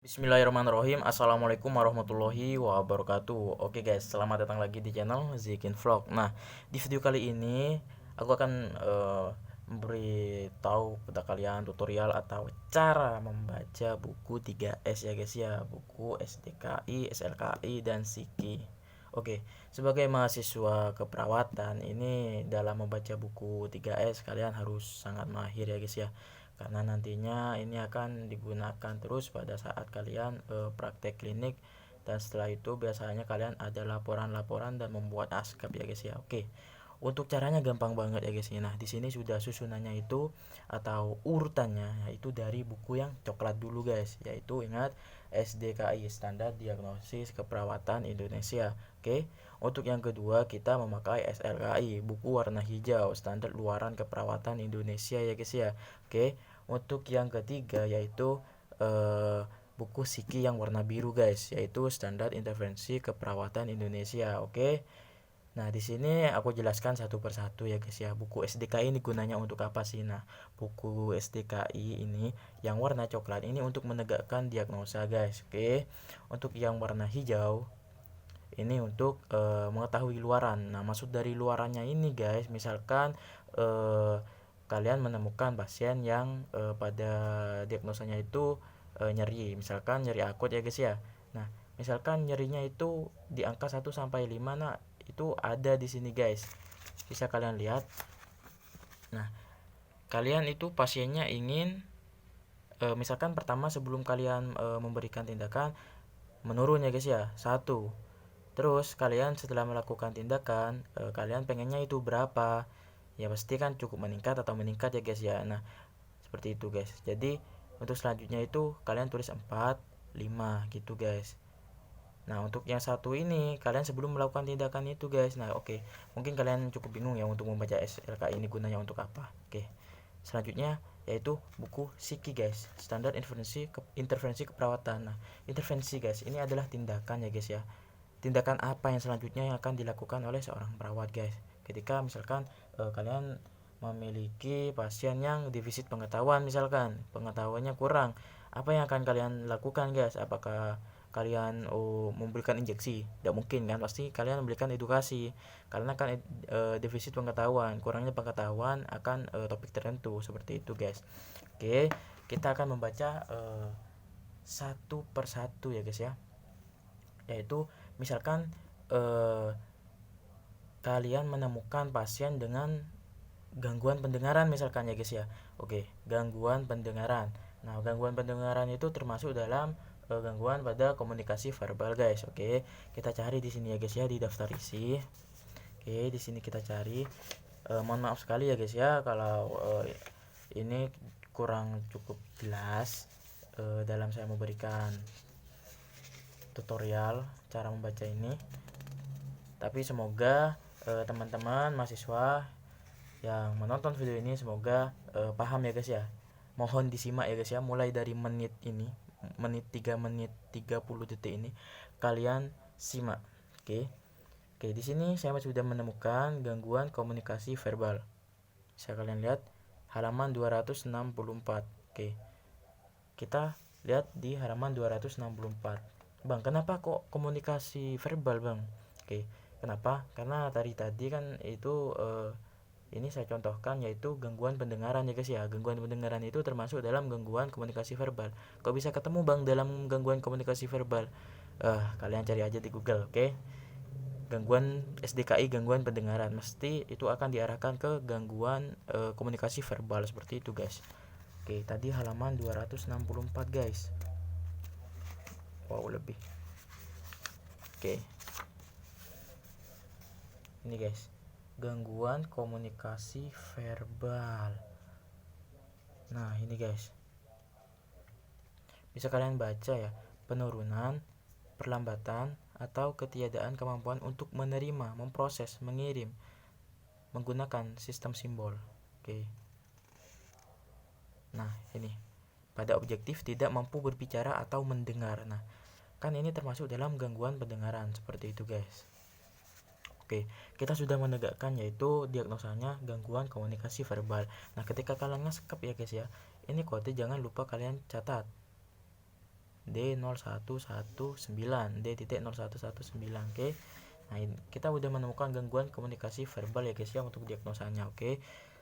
Bismillahirrahmanirrahim. Assalamualaikum warahmatullahi wabarakatuh. Oke guys, selamat datang lagi di channel Zikin Vlog. Nah, di video kali ini aku akan memberi tahu kepada kalian tutorial atau cara membaca buku 3S ya guys ya, buku SDKI, SLKI dan SIKI. Oke, sebagai mahasiswa keperawatan ini dalam membaca buku 3S kalian harus sangat mahir ya guys ya, karena nantinya ini akan digunakan terus pada saat kalian praktek klinik, dan setelah itu biasanya kalian ada laporan-laporan dan membuat askap ya guys ya. Oke, untuk caranya gampang banget ya guys ya. Nah, di sini sudah susunannya itu atau urutannya yaitu dari buku yang coklat dulu guys, yaitu ingat SDKI, Standar Diagnosis Keperawatan Indonesia. Oke, untuk yang kedua kita memakai SLKI, buku warna hijau, Standar Luaran Keperawatan Indonesia ya guys ya. Oke, untuk yang ketiga yaitu buku SIKI yang warna biru guys, yaitu Standar Intervensi Keperawatan Indonesia. Oke. Nah, di sini aku jelaskan satu persatu ya guys ya. Buku SDKI ini gunanya untuk apa sih? Nah, buku SDKI ini yang warna coklat ini untuk menegakkan diagnosa guys. Oke. Untuk yang warna hijau ini untuk mengetahui luaran. Nah, maksud dari luarannya ini guys, misalkan kalian menemukan pasien yang pada diagnosanya itu nyeri, misalkan nyeri akut ya guys ya. Nah, misalkan nyerinya itu di angka 1 sampai 5, nah itu ada di sini guys. Bisa kalian lihat. Nah, kalian itu pasiennya ingin misalkan pertama sebelum kalian memberikan tindakan menurun ya guys ya, 1. Terus kalian setelah melakukan tindakan kalian pengennya itu berapa? Ya pasti kan cukup meningkat atau meningkat ya guys ya. Nah, seperti itu guys. Jadi untuk selanjutnya itu kalian tulis 4, 5 gitu guys. Nah, untuk yang satu ini kalian sebelum melakukan tindakan itu guys. Nah, oke. Mungkin kalian cukup bingung ya untuk membaca SLK ini gunanya untuk apa. Oke. Selanjutnya yaitu buku SIKI guys, Standar Intervensi Keperawatan. Nah, intervensi guys, ini adalah tindakan ya guys ya. Tindakan apa yang selanjutnya yang akan dilakukan oleh seorang perawat guys. Ketika misalkan kalian memiliki pasien yang defisit pengetahuan, misalkan pengetahuannya kurang, apa yang akan kalian lakukan guys? Apakah kalian memberikan injeksi? Tidak mungkin kan, pasti kalian memberikan edukasi, karena kan defisit pengetahuan, kurangnya pengetahuan akan topik tertentu, seperti itu guys. Oke, kita akan membaca satu persatu ya guys ya. Yaitu misalkan kalian menemukan pasien dengan gangguan pendengaran misalkan ya guys ya. Oke, gangguan pendengaran. Nah, gangguan pendengaran itu termasuk dalam gangguan pada komunikasi verbal guys. Oke, kita cari di sini ya guys ya, di daftar isi. Oke, di sini kita cari. Mohon maaf sekali ya guys ya kalau ini kurang cukup jelas dalam saya memberikan tutorial cara membaca ini. Tapi semoga teman-teman mahasiswa yang menonton video ini semoga paham ya guys ya. Mohon disimak ya guys ya, mulai dari menit ini, menit 3 menit 30 detik ini kalian simak. Oke. Oke, di sini saya sudah menemukan gangguan komunikasi verbal. Bisa kalian lihat halaman 264. Oke. Kita lihat di halaman 264. Bang, kenapa kok komunikasi verbal, Bang? Oke. Kenapa? Karena tadi kan itu ini saya contohkan yaitu gangguan pendengaran ya guys ya. Gangguan pendengaran itu termasuk dalam gangguan komunikasi verbal. Kok bisa ketemu Bang dalam gangguan komunikasi verbal? Kalian cari aja di Google, oke? Gangguan SDKI, gangguan pendengaran, mesti itu akan diarahkan ke gangguan komunikasi verbal, seperti itu guys. Oke, tadi halaman 264 guys. Wow, lebih. Oke. Ini guys, gangguan komunikasi verbal. Nah, ini guys. Bisa kalian baca ya, penurunan, perlambatan, atau ketiadaan kemampuan untuk menerima, memproses, mengirim menggunakan sistem simbol. Oke. Nah, ini pada objektif tidak mampu berbicara atau mendengar. Nah, kan ini termasuk dalam gangguan pendengaran, seperti itu guys. Oke, kita sudah menegakkan yaitu diagnosanya gangguan komunikasi verbal. Nah, ketika kalian nge-skip ya guys ya, ini kode jangan lupa kalian catat. D0119 D.0119. Oke. Nah, kita udah menemukan gangguan komunikasi verbal ya guys ya untuk diagnosanya. Oke.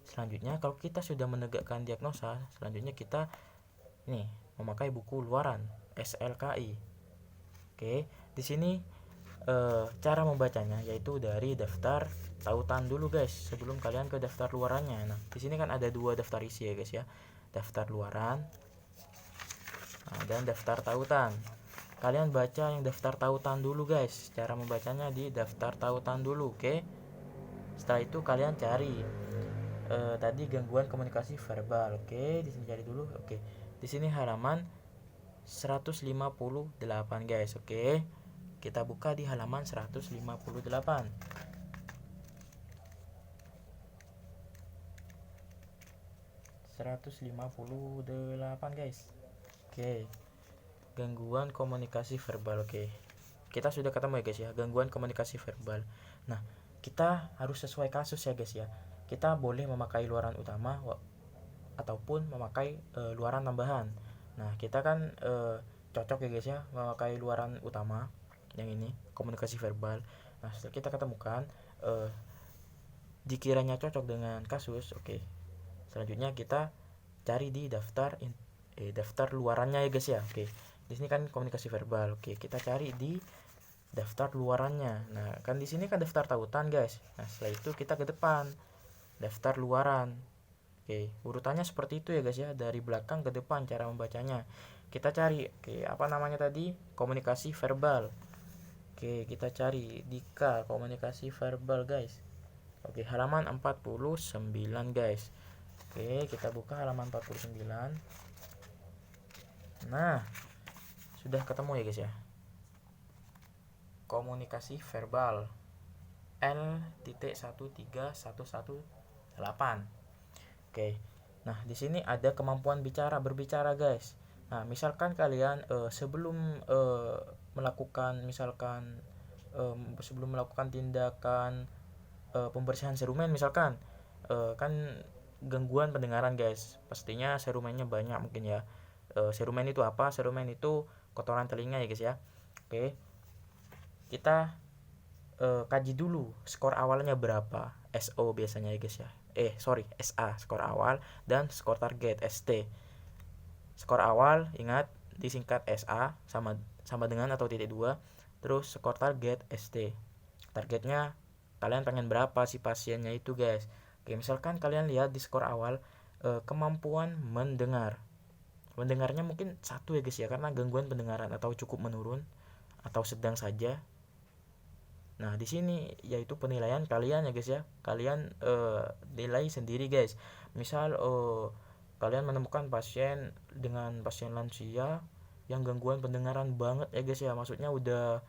Selanjutnya kalau kita sudah menegakkan diagnosa, selanjutnya kita nih memakai buku luaran SLKI. Oke, di sini cara membacanya yaitu dari daftar tautan dulu guys sebelum kalian ke daftar luarannya. Nah, di sini kan ada dua daftar isi ya guys ya. Daftar luaran dan daftar tautan. Kalian baca yang daftar tautan dulu guys. Cara membacanya di daftar tautan dulu, oke? Setelah itu kalian cari tadi gangguan komunikasi verbal, oke? Di sini cari dulu, oke. Di sini halaman 158 guys, oke? Kita buka di halaman 158. Guys. Oke. Gangguan komunikasi verbal. Oke. Kita sudah ketemu ya guys ya, gangguan komunikasi verbal. Nah, kita harus sesuai kasus ya guys ya. Kita boleh memakai luaran utama ataupun memakai luaran tambahan. Nah, kita kan cocok ya guys ya memakai luaran utama yang ini, komunikasi verbal. Nah, setelah kita ketemukan dikiranya cocok dengan kasus, oke. Selanjutnya kita cari di daftar luarannya ya guys ya. Oke. Di sini kan komunikasi verbal. Oke, kita cari di daftar luarannya. Nah, kan di sini kan daftar tautan guys. Nah, setelah itu kita ke depan daftar luaran. Oke, urutannya seperti itu ya guys ya, dari belakang ke depan cara membacanya. Kita cari, oke, apa namanya tadi? Komunikasi verbal. Oke, kita cari di K, komunikasi verbal guys. Oke, halaman 49 guys. Oke, kita buka halaman 49. Nah, sudah ketemu ya guys ya. Komunikasi verbal L.13118. Oke. Nah, di sini ada kemampuan berbicara guys. Nah, misalkan kalian sebelum melakukan tindakan pembersihan serumen misalkan, kan gangguan pendengaran guys, pastinya serumennya banyak mungkin ya. Serumen itu apa? Serumen itu kotoran telinga ya guys ya. Oke, kita kaji dulu skor awalnya berapa, SO biasanya ya guys ya. SA skor awal, dan skor target ST. Skor awal ingat disingkat SA sama dengan atau titik 2, terus skor target ST. Targetnya kalian pengen berapa si pasiennya itu guys. Oke, misalkan kalian lihat di skor awal kemampuan mendengarnya mungkin 1 ya guys ya, karena gangguan pendengaran atau cukup menurun atau sedang saja. Nah, di sini yaitu penilaian kalian ya guys ya. Kalian nilai sendiri guys. Misal kalian menemukan pasien lansia yang gangguan pendengaran banget ya guys ya. Maksudnya udah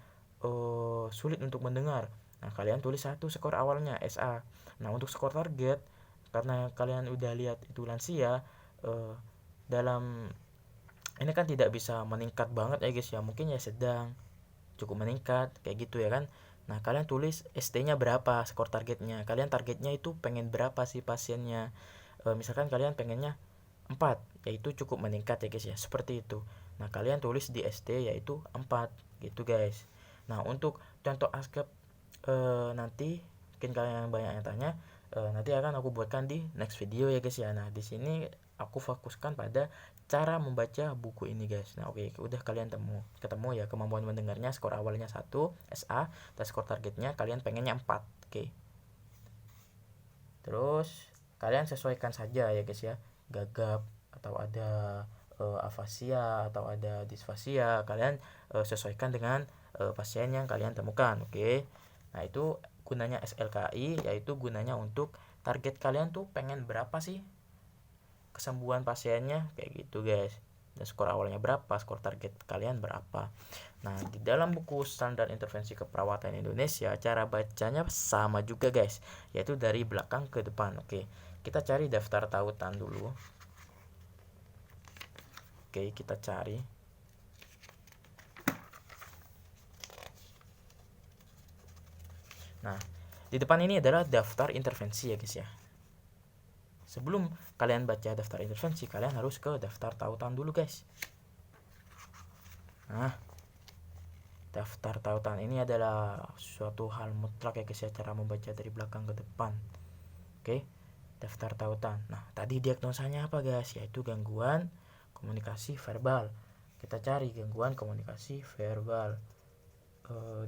sulit untuk mendengar. Nah, kalian tulis 1 skor awalnya SA. Nah, untuk skor target, karena kalian udah lihat itu lansia, dalam ini kan tidak bisa meningkat banget ya guys ya, mungkin ya sedang, cukup meningkat kayak gitu ya kan. Nah, kalian tulis ST-nya berapa, skor targetnya. Kalian targetnya itu pengen berapa sih pasiennya. Misalkan kalian pengennya 4, yaitu cukup meningkat ya guys ya, seperti itu. Nah, kalian tulis di ST yaitu 4 gitu guys. Nah, untuk contoh ASCAP nanti mungkin kalian yang banyak yang tanya, nanti akan aku buatkan di next video ya guys ya. Nah, di sini aku fokuskan pada cara membaca buku ini guys. Nah, oke, udah kalian ketemu ya kemampuan mendengarnya, skor awalnya 1 SA, dan skor targetnya kalian pengennya 4. Oke. Terus kalian sesuaikan saja ya guys ya, gagap atau ada afasia atau ada disfasia, kalian sesuaikan dengan pasien yang kalian temukan. Oke. Nah, itu gunanya SLKI, yaitu gunanya untuk target kalian tuh pengen berapa sih kesembuhan pasiennya, kayak gitu guys. Dan skor awalnya berapa, skor target kalian berapa. Nah, di dalam buku Standar Intervensi Keperawatan Indonesia, cara bacanya sama juga guys, yaitu dari belakang ke depan. Oke, kita cari daftar tautan dulu. Oke, kita cari. Nah, di depan ini adalah daftar intervensi ya guys ya. Sebelum kalian baca daftar intervensi, kalian harus ke daftar tautan dulu guys. Nah, daftar tautan ini adalah suatu hal mutlak ya guys ya, cara membaca dari belakang ke depan. Oke, daftar tautan. Nah, tadi diagnosanya apa guys? Yaitu gangguan komunikasi verbal. Kita cari gangguan komunikasi verbal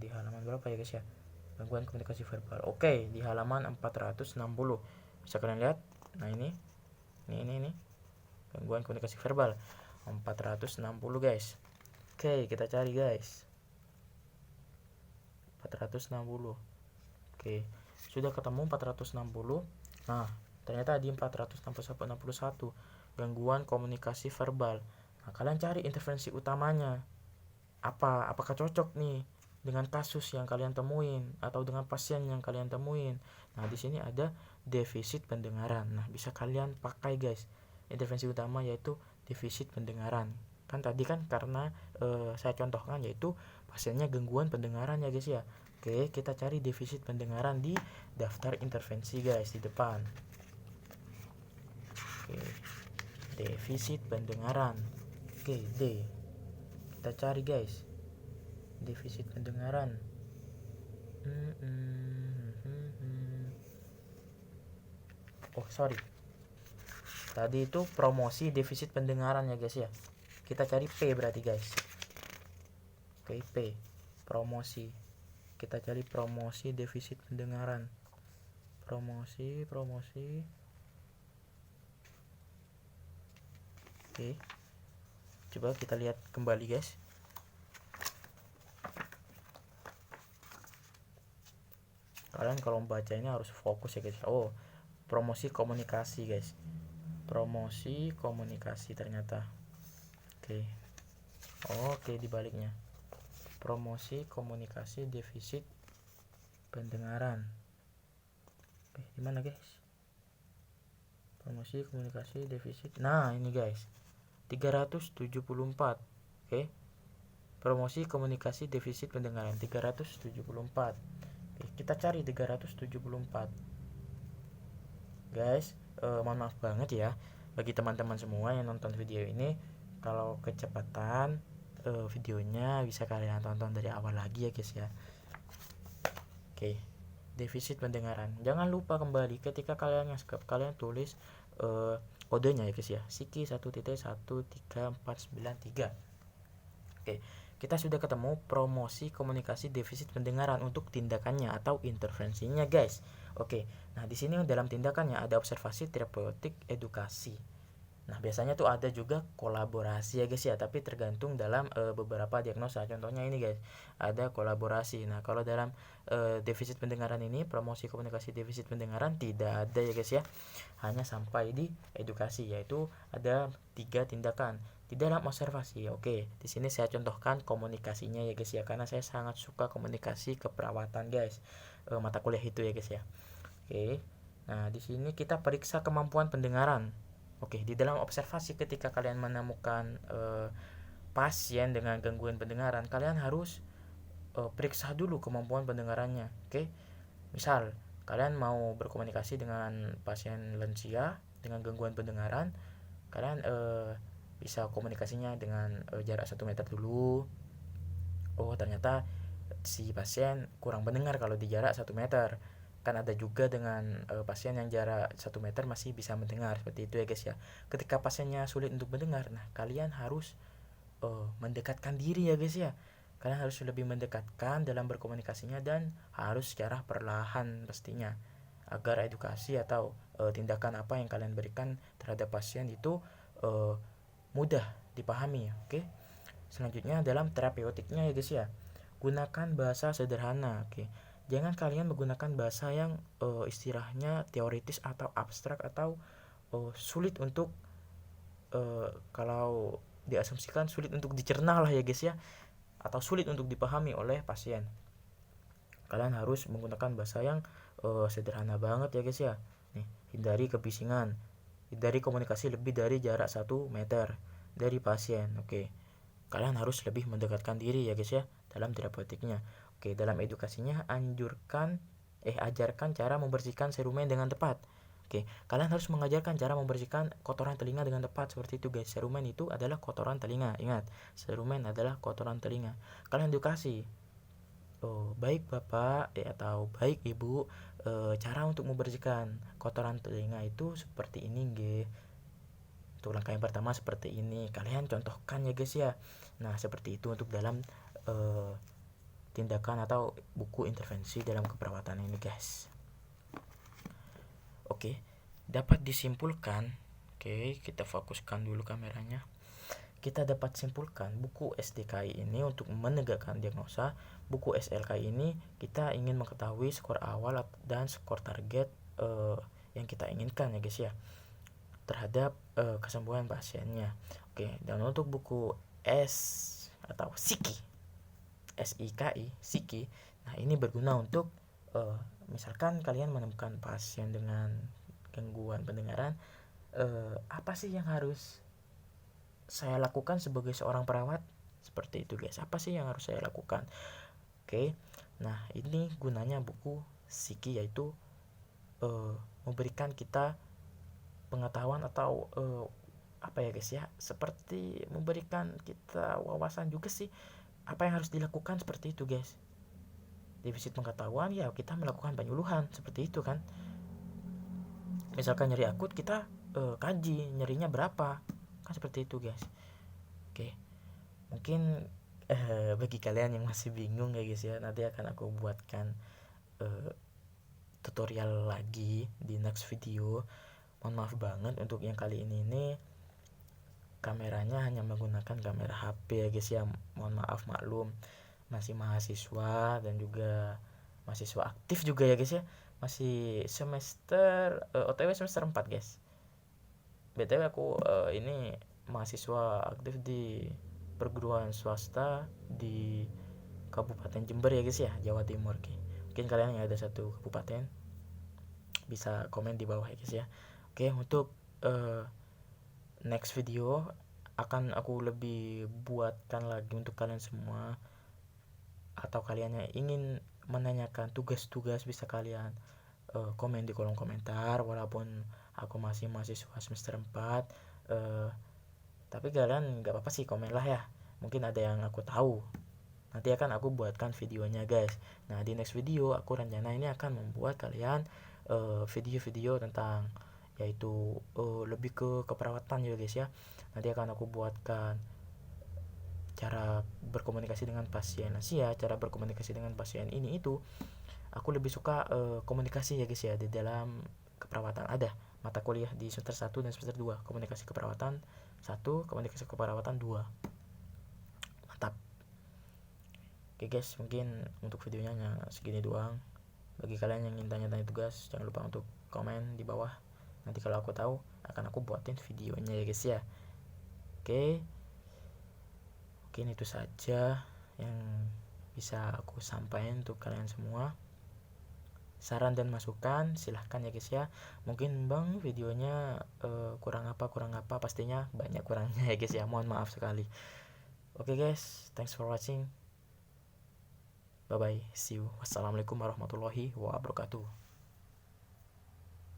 di halaman berapa ya guys ya? Gangguan komunikasi verbal. Oke, di halaman 460. Bisa kalian lihat? Nah, ini gangguan komunikasi verbal 460 guys. Oke, kita cari guys. 460. Oke, sudah ketemu 460. Nah, ternyata di 461 gangguan komunikasi verbal. Nah, kalian cari intervensi utamanya apa, apakah cocok nih dengan kasus yang kalian temuin atau dengan pasien yang kalian temuin. Nah, di sini ada defisit pendengaran. Nah, bisa kalian pakai guys intervensi utama, yaitu defisit pendengaran. Kan tadi kan karena saya contohkan yaitu pasiennya gangguan pendengaran ya guys ya. Oke, kita cari defisit pendengaran di daftar intervensi guys di depan. Oke, defisit pendengaran. Oke, D. Kita cari guys, defisit pendengaran. Oh sorry, tadi itu promosi defisit pendengaran ya guys ya. Kita cari P berarti guys. Oke, P, promosi. Kita cari promosi defisit pendengaran. Promosi. Oke, coba kita lihat kembali guys. Kalian kalau membaca ini harus fokus ya guys. Oh, promosi komunikasi guys. Promosi komunikasi ternyata. Oke, dibaliknya. Promosi komunikasi defisit pendengaran. Gimana guys? Promosi komunikasi defisit. Nah, ini guys. 374. Oke. Promosi komunikasi defisit pendengaran 374. Oke, kita cari 374. Guys, mohon maaf banget ya bagi teman-teman semua yang nonton video ini. Kalau kecepatan videonya bisa kalian tonton dari awal lagi ya guys ya. Oke, defisit pendengaran. Jangan lupa kembali ketika kalian nge-script, kalian tulis kodenya ya guys ya. Siki 1.13493. Oke, kita sudah ketemu promosi komunikasi defisit pendengaran untuk tindakannya atau intervensinya guys. Oke, nah di sini dalam tindakannya ada observasi, terapeutik, edukasi. Nah, biasanya tuh ada juga kolaborasi ya guys ya, tapi tergantung dalam beberapa diagnosa. Contohnya ini guys, ada kolaborasi. Nah, kalau dalam defisit pendengaran ini, promosi komunikasi defisit pendengaran tidak ada ya guys ya. Hanya sampai di edukasi, yaitu ada 3 tindakan. Di dalam observasi, oke, di sini saya contohkan komunikasinya ya guys ya, karena saya sangat suka komunikasi keperawatan guys, mata kuliah itu ya guys ya. Oke, nah di sini kita periksa kemampuan pendengaran. Oke, di dalam observasi ketika kalian menemukan pasien dengan gangguan pendengaran, kalian harus periksa dulu kemampuan pendengarannya. Oke, misal kalian mau berkomunikasi dengan pasien lansia dengan gangguan pendengaran, kalian bisa komunikasinya dengan jarak 1 meter dulu. Oh, ternyata si pasien kurang mendengar kalau di jarak 1 meter. Kan ada juga dengan pasien yang jarak 1 meter masih bisa mendengar, seperti itu ya guys ya. Ketika pasiennya sulit untuk mendengar, nah kalian harus mendekatkan diri ya guys ya. Kalian harus lebih mendekatkan dalam berkomunikasinya dan harus secara perlahan pastinya, agar edukasi atau tindakan apa yang kalian berikan terhadap pasien itu mudah dipahami. Oke, selanjutnya dalam terapeutiknya ya guys ya, gunakan bahasa sederhana. Oke, jangan kalian menggunakan bahasa yang istilahnya teoritis atau abstrak atau sulit untuk kalau diasumsikan sulit untuk dicerna lah ya guys ya, atau sulit untuk dipahami oleh pasien. Kalian harus menggunakan bahasa yang sederhana banget ya guys ya. Nih, hindari kebisingan, hindari komunikasi lebih dari jarak 1 meter dari pasien. Oke, kalian harus lebih mendekatkan diri ya guys ya dalam terapeutiknya. Oke, dalam edukasinya ajarkan cara membersihkan serumen dengan tepat. Oke, kalian harus mengajarkan cara membersihkan kotoran telinga dengan tepat seperti itu guys. Serumen itu adalah kotoran telinga. Ingat, serumen adalah kotoran telinga. Kalian edukasi. Oh, baik Bapak atau baik Ibu, cara untuk membersihkan kotoran telinga itu seperti ini, nggih. Untuk langkah yang pertama seperti ini. Kalian contohkan ya guys ya. Nah, seperti itu untuk dalam tindakan atau buku intervensi dalam keperawatan ini guys. Oke, dapat disimpulkan. Oke, kita fokuskan dulu kameranya. Kita dapat simpulkan buku SDKI ini untuk menegakkan diagnosa. Buku SLKI ini kita ingin mengetahui skor awal dan skor target yang kita inginkan ya guys ya, terhadap kesembuhan pasiennya. Oke, dan untuk buku S atau SIKI, SIKI, nah ini berguna untuk misalkan kalian menemukan pasien dengan gangguan pendengaran, apa sih yang harus saya lakukan sebagai seorang perawat? Seperti itu guys, apa sih yang harus saya lakukan? Oke, nah ini gunanya buku SIKI, yaitu memberikan kita pengetahuan atau apa ya guys ya, seperti memberikan kita wawasan juga sih apa yang harus dilakukan, seperti itu guys. Defisit pengetahuan ya kita melakukan penyuluhan seperti itu kan. Misalkan nyeri akut, kita kaji nyerinya berapa kan, seperti itu guys. Oke, mungkin bagi kalian yang masih bingung ya guys ya, nanti akan aku buatkan tutorial lagi di next video. Mohon maaf banget untuk yang kali ini kameranya hanya menggunakan kamera HP ya guys ya. Mohon maaf, maklum, masih mahasiswa dan juga mahasiswa aktif juga ya guys ya. Masih semester OTW semester 4 guys. BTW aku ini mahasiswa aktif di perguruan swasta di Kabupaten Jember ya guys ya, Jawa Timur. Mungkin kalian yang ada satu kabupaten bisa komen di bawah ya guys ya. Oke, untuk next video akan aku lebih buatkan lagi untuk kalian semua, atau kalian yang ingin menanyakan tugas-tugas bisa kalian komen di kolom komentar. Walaupun aku masih mahasiswa semester 4, tapi kalian gak apa-apa sih, komen lah ya, mungkin ada yang aku tahu, nanti akan aku buatkan videonya guys. Nah, di next video aku rencana ini akan membuat kalian video-video tentang yaitu lebih ke keperawatan ya guys ya. Nanti akan aku buatkan cara berkomunikasi dengan pasien lansia, cara berkomunikasi dengan pasien ini itu. Aku lebih suka komunikasi ya guys ya, di dalam keperawatan ada mata kuliah di semester 1 dan semester 2, komunikasi keperawatan 1, komunikasi keperawatan 2. Mantap. Oke guys, mungkin untuk videonya hanya segini doang. Bagi kalian yang ingin tanya-tanya tugas, jangan lupa untuk komen di bawah. Nanti kalau aku tahu akan aku buatin videonya ya guys ya. Oke, mungkin itu saja yang bisa aku sampaikan untuk kalian semua. Saran dan masukan silahkan ya guys ya. Mungkin bang videonya kurang apa pastinya banyak kurangnya ya guys ya, mohon maaf sekali. Oke guys, thanks for watching, bye bye, see you, wassalamualaikum warahmatullahi wabarakatuh.